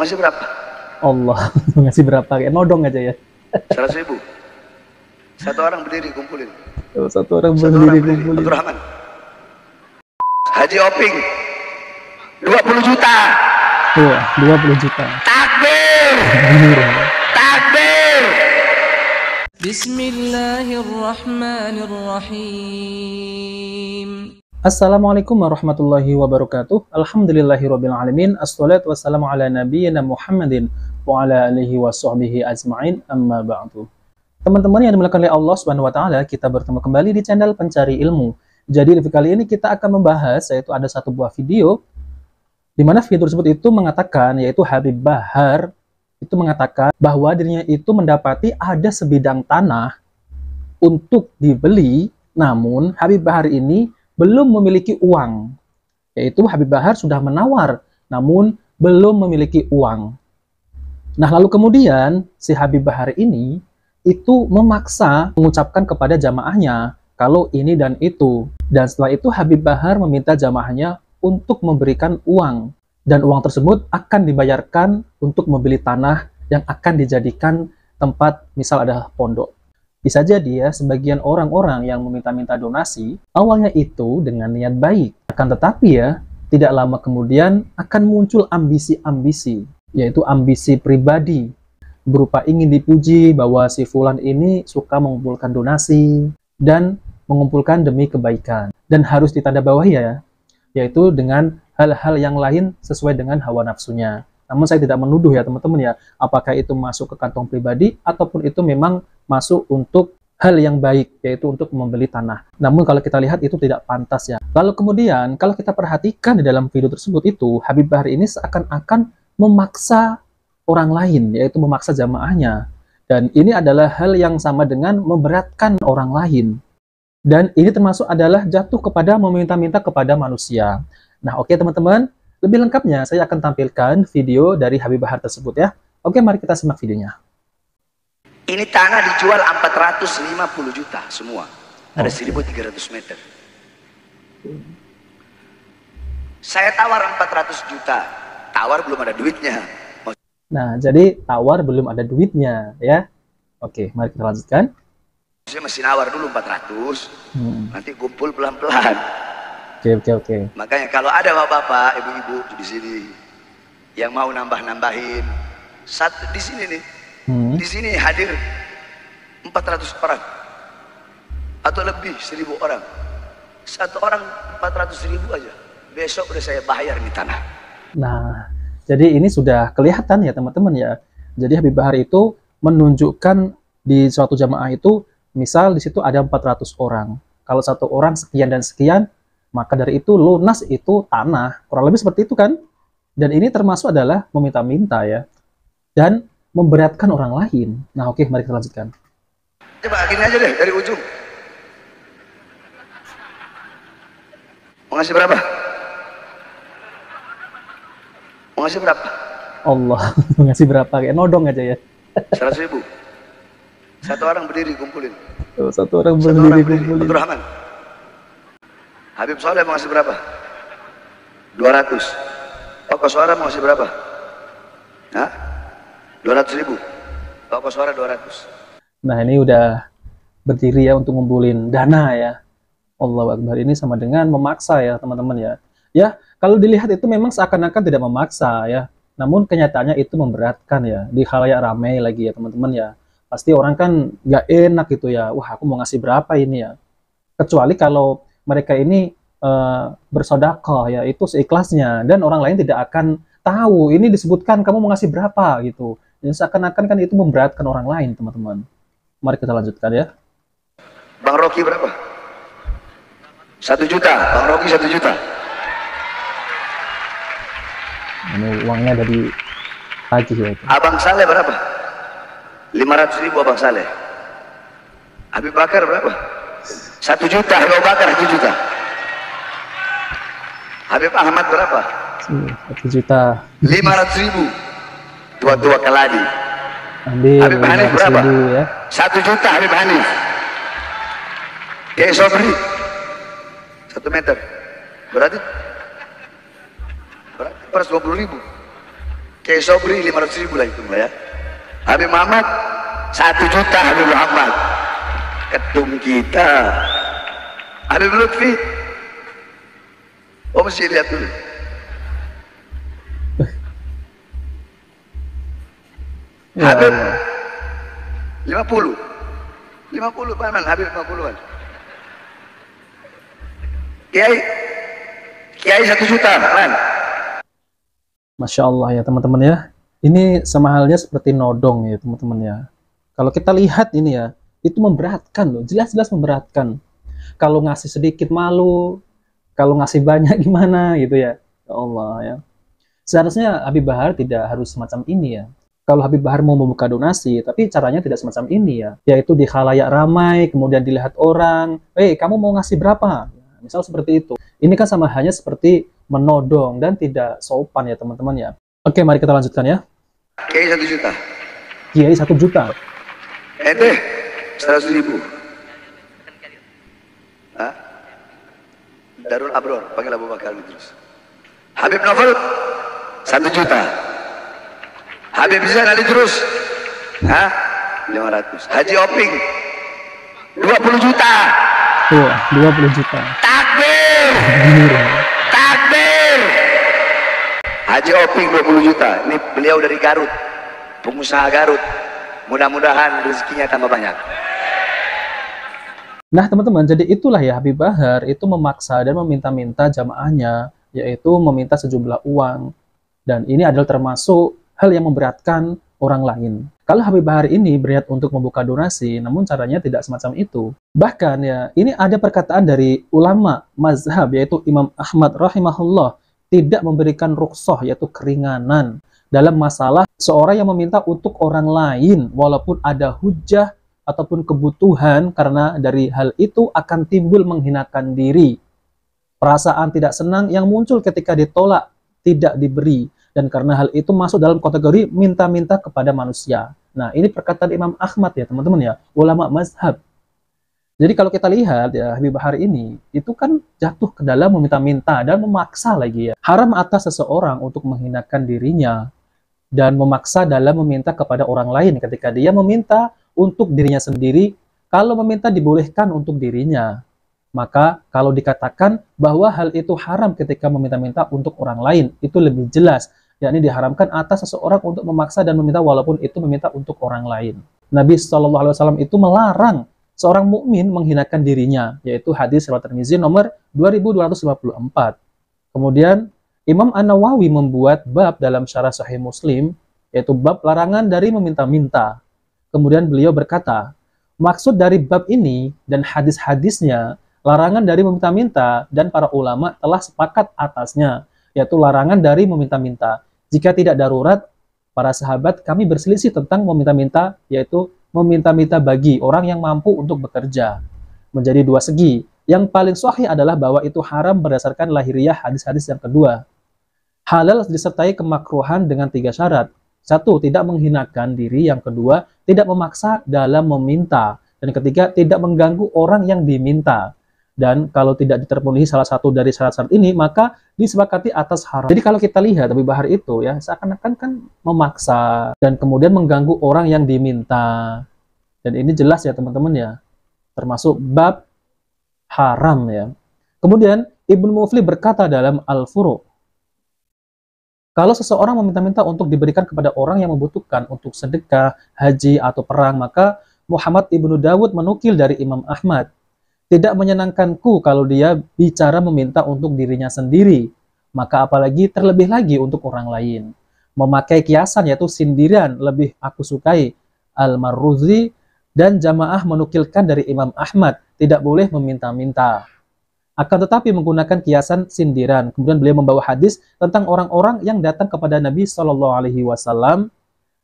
Mau ngasih berapa? Allah ngasih berapa? Kayak nodong aja ya. 100.000. Satu orang berdiri kumpulin. Satu orang Satu orang berdiri berdiri. kumpulin. Abdul Rahman. Haji Oping 20 juta. Wah, 20 juta. Takbir. Takbir. Bismillahirrahmanirrahim. Assalamualaikum warahmatullahi wabarakatuh. Alhamdulillahirabbil alamin. Assalatu wassalamu ala nabiyyina Muhammadin wa ala alihi wa sahbihi ajma'in. Amma ba'du. Teman-teman yang dimuliakan oleh Allah Subhanahu wa taala, kita bertemu kembali di channel Pencari Ilmu. Jadi di kali ini kita akan membahas, yaitu ada satu buah video di mana video tersebut itu mengatakan, yaitu Habib Bahar itu mengatakan bahwa dirinya itu mendapati ada sebidang tanah untuk dibeli, namun Habib Bahar ini belum memiliki uang. Yaitu Habib Bahar sudah menawar, namun belum memiliki uang. Nah, lalu kemudian si Habib Bahar ini itu memaksa mengucapkan kepada jamaahnya kalau ini dan itu. Dan setelah itu Habib Bahar meminta jamaahnya untuk memberikan uang. Dan uang tersebut akan dibayarkan untuk membeli tanah yang akan dijadikan tempat, misal ada pondok. Bisa jadi ya, sebagian orang-orang yang meminta-minta donasi, awalnya itu dengan niat baik. Akan tetapi ya, tidak lama kemudian akan muncul ambisi-ambisi, yaitu ambisi pribadi, berupa ingin dipuji bahwa si fulan ini suka mengumpulkan donasi, dan mengumpulkan demi kebaikan. Dan harus ditandabawahi ya, yaitu dengan hal-hal yang lain sesuai dengan hawa nafsunya. Namun saya tidak menuduh ya teman-teman ya, apakah itu masuk ke kantong pribadi ataupun itu memang masuk untuk hal yang baik, yaitu untuk membeli tanah. Namun kalau kita lihat itu tidak pantas ya. Lalu kemudian kalau kita perhatikan di dalam video tersebut itu, Habib Bahar ini seakan-akan memaksa orang lain, yaitu memaksa jamaahnya. Dan ini adalah hal yang sama dengan memberatkan orang lain. Dan ini termasuk adalah jatuh kepada meminta-minta kepada manusia. Nah, oke teman-teman, lebih lengkapnya saya akan tampilkan video dari Habib Bahar tersebut ya. Oke, mari kita simak videonya. Ini tanah dijual 450 juta semua. Ada 1.300 meter. Saya tawar 400 juta. Tawar belum ada duitnya. Nah, jadi tawar belum ada duitnya ya. Oke, mari kita lanjutkan. Saya masih nawar dulu 400. Nanti kumpul pelan-pelan. Oke. Makanya kalau ada bapak-bapak, ibu-ibu di sini yang mau nambah-nambahin, satu di sini nih, di sini hadir 400 orang atau lebih 1.000 orang. Satu orang 400.000 aja. Besok udah saya bayar nih tanah. Nah, jadi ini sudah kelihatan ya teman-teman ya. Jadi Habib Bahar itu menunjukkan di suatu jamaah itu, misal di situ ada 400 orang. Kalau satu orang sekian dan sekian, maka dari itu lunas itu tanah. Kurang lebih seperti itu kan? Dan ini termasuk adalah meminta-minta ya. Dan memberatkan orang lain. Nah oke, mari kita lanjutkan. Coba gini aja deh, dari ujung. Mau ngasih berapa? Mau ngasih berapa? Allah ngasih berapa? Kayak nodong aja ya. 100.000. Satu orang berdiri kumpulin. Satu orang berdiri kumpulin. Abdul Rahman. Habib Soleh mau ngasih berapa? 200. Pokok suara mau ngasih berapa? Hah? 200.000. Pokok suara 200. Nah ini udah berdiri ya untuk ngumpulin dana ya. Allahu Akbar, ini sama dengan memaksa ya teman-teman ya. Ya kalau dilihat itu memang seakan-akan tidak memaksa ya. Namun kenyataannya itu memberatkan ya. Di khalayak ramai lagi ya teman-teman ya. Pasti orang kan nggak enak gitu ya. Wah aku mau ngasih berapa ini ya. Kecuali kalau mereka ini bersedekah ya, itu seikhlasnya, dan orang lain tidak akan tahu ini disebutkan kamu mau ngasih berapa gitu. Dan seakan-akan kan itu memberatkan orang lain teman-teman. Mari kita lanjutkan ya. Bang Rocky berapa? 1 juta. Bang Rocky 1 juta. Ini uangnya ada di tagih ya. Abang Saleh berapa? 500.000 Abang Saleh. Habib Bakar berapa? 1 juta. Habib Bakar 1 juta. Habib Ahmad berapa? 1 juta. 500.000. Tua-tua keladi. Ambil Habib Hanif berapa? Ya. 1 juta Habib Hanif. Kiai Sobri 1 meter. Berarti 120.000. Kiai Sobri 500.000 lah itu ya. Habib Muhammad 1 juta. Habib Muhammad ketum kita. Habib Lutfi, oh mesti lihat dulu. Habib 50 paman, Habib 50-an. Kiai 1 juta man. Masya Allah ya teman-teman ya. Ini sama halnya seperti nodong ya teman-teman ya. Kalau kita lihat ini ya, itu memberatkan loh, jelas-jelas memberatkan. Kalau ngasih sedikit malu, kalau ngasih banyak gimana gitu ya. Ya Allah ya. Seharusnya Habib Bahar tidak harus semacam ini ya. Kalau Habib Bahar mau membuka donasi, tapi caranya tidak semacam ini ya. Yaitu di khalayak ramai, kemudian dilihat orang, kamu mau ngasih berapa? Misal seperti itu. Ini kan sama halnya seperti menodong dan tidak sopan ya teman-teman ya. Oke, mari kita lanjutkan ya. Kiai 1 juta. Kiai 1 juta. Ente 100.000. Hah? Darul Abror, panggil Abu Bakar terus. Habib Novel 1 juta. Habib Zan Ali terus. Hah? 500. Haji Oping 20 juta. Wah, 20 juta. Takbir. Takbir. Haji Oping 20 juta. Ini beliau dari Garut, pengusaha Garut. Mudah-mudahan rezekinya tambah banyak. Nah teman-teman, jadi itulah ya Habib Bahar itu memaksa dan meminta-minta jamaahnya, yaitu meminta sejumlah uang. Dan ini adalah termasuk hal yang memberatkan orang lain. Kalau Habib Bahar ini berniat untuk membuka donasi, namun caranya tidak semacam itu. Bahkan ya, ini ada perkataan dari ulama mazhab, yaitu Imam Ahmad rahimahullah, tidak memberikan rukhsah, yaitu keringanan, dalam masalah seorang yang meminta untuk orang lain, walaupun ada hujah ataupun kebutuhan, karena dari hal itu akan timbul menghinakan diri. Perasaan tidak senang yang muncul ketika ditolak, tidak diberi. Dan karena hal itu masuk dalam kategori minta-minta kepada manusia. Nah, ini perkataan Imam Ahmad ya teman-teman ya, ulama mazhab. Jadi kalau kita lihat ya, Habib Bahar ini, itu kan jatuh ke dalam meminta-minta dan memaksa lagi ya. Haram atas seseorang untuk menghinakan dirinya dan memaksa dalam meminta kepada orang lain ketika dia meminta untuk dirinya sendiri. Kalau meminta dibolehkan untuk dirinya, maka kalau dikatakan bahwa hal itu haram ketika meminta-minta untuk orang lain, itu lebih jelas, yakni diharamkan atas seseorang untuk memaksa dan meminta walaupun itu meminta untuk orang lain. Nabi SAW itu melarang seorang mukmin menghinakan dirinya, yaitu hadis riwayat Tirmizi nomor 2254. Kemudian Imam An-Nawawi membuat bab dalam syarah Sahih Muslim, yaitu bab larangan dari meminta-minta. Kemudian beliau berkata, maksud dari bab ini dan hadis-hadisnya, larangan dari meminta-minta dan para ulama telah sepakat atasnya, yaitu larangan dari meminta-minta. Jika tidak darurat, para sahabat kami berselisih tentang meminta-minta, yaitu meminta-minta bagi orang yang mampu untuk bekerja. Menjadi dua segi. Yang paling sahih adalah bahwa itu haram berdasarkan lahiriah hadis-hadis yang kedua. Halal disertai kemakruhan dengan 3 syarat. 1. Tidak menghinakan diri. Yang kedua, tidak memaksa dalam meminta. Dan ketiga, tidak mengganggu orang yang diminta. Dan kalau tidak terpenuhi salah satu dari syarat-syarat ini, maka disepakati atas haram. Jadi kalau kita lihat Habib Bahar itu ya, seakan-akan kan memaksa dan kemudian mengganggu orang yang diminta. Dan ini jelas ya teman-teman ya, termasuk bab haram ya. Kemudian Ibnu Mufli berkata dalam Al-Furu', kalau seseorang meminta-minta untuk diberikan kepada orang yang membutuhkan untuk sedekah, haji, atau perang, maka Muhammad Ibnu Dawud menukil dari Imam Ahmad, tidak menyenangkanku kalau dia bicara meminta untuk dirinya sendiri, maka apalagi terlebih lagi untuk orang lain. Memakai kiasan yaitu sindiran lebih aku sukai. Al-Marruzi dan jamaah menukilkan dari Imam Ahmad, tidak boleh meminta-minta. Akan tetapi menggunakan kiasan sindiran. Kemudian beliau membawa hadis tentang orang-orang yang datang kepada Nabi SAW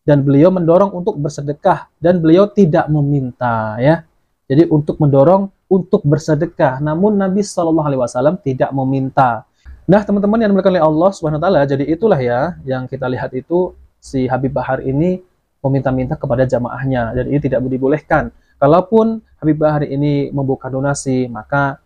dan beliau mendorong untuk bersedekah dan beliau tidak meminta ya. Jadi untuk mendorong untuk bersedekah, namun Nabi SAW tidak meminta. Nah teman-teman yang dimuliakan oleh Allah SWT, jadi itulah ya yang kita lihat itu si Habib Bahar ini meminta-minta kepada jamaahnya, dan ini tidak dibolehkan. Kalaupun Habib Bahar ini membuka donasi, maka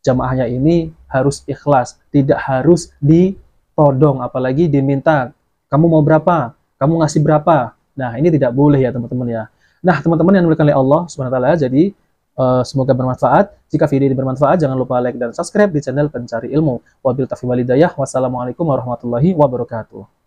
jamaahnya ini harus ikhlas, tidak harus ditodong, apalagi diminta kamu mau berapa? Kamu ngasih berapa? Nah, ini tidak boleh ya teman-teman ya. Nah, teman-teman yang dimuliakan oleh Allah Subhanahu wa taala, jadi semoga bermanfaat. Jika video ini bermanfaat, jangan lupa like dan subscribe di channel Pencari Ilmu. Wabil taufiq wal hidayah. Wassalamualaikum warahmatullahi wabarakatuh.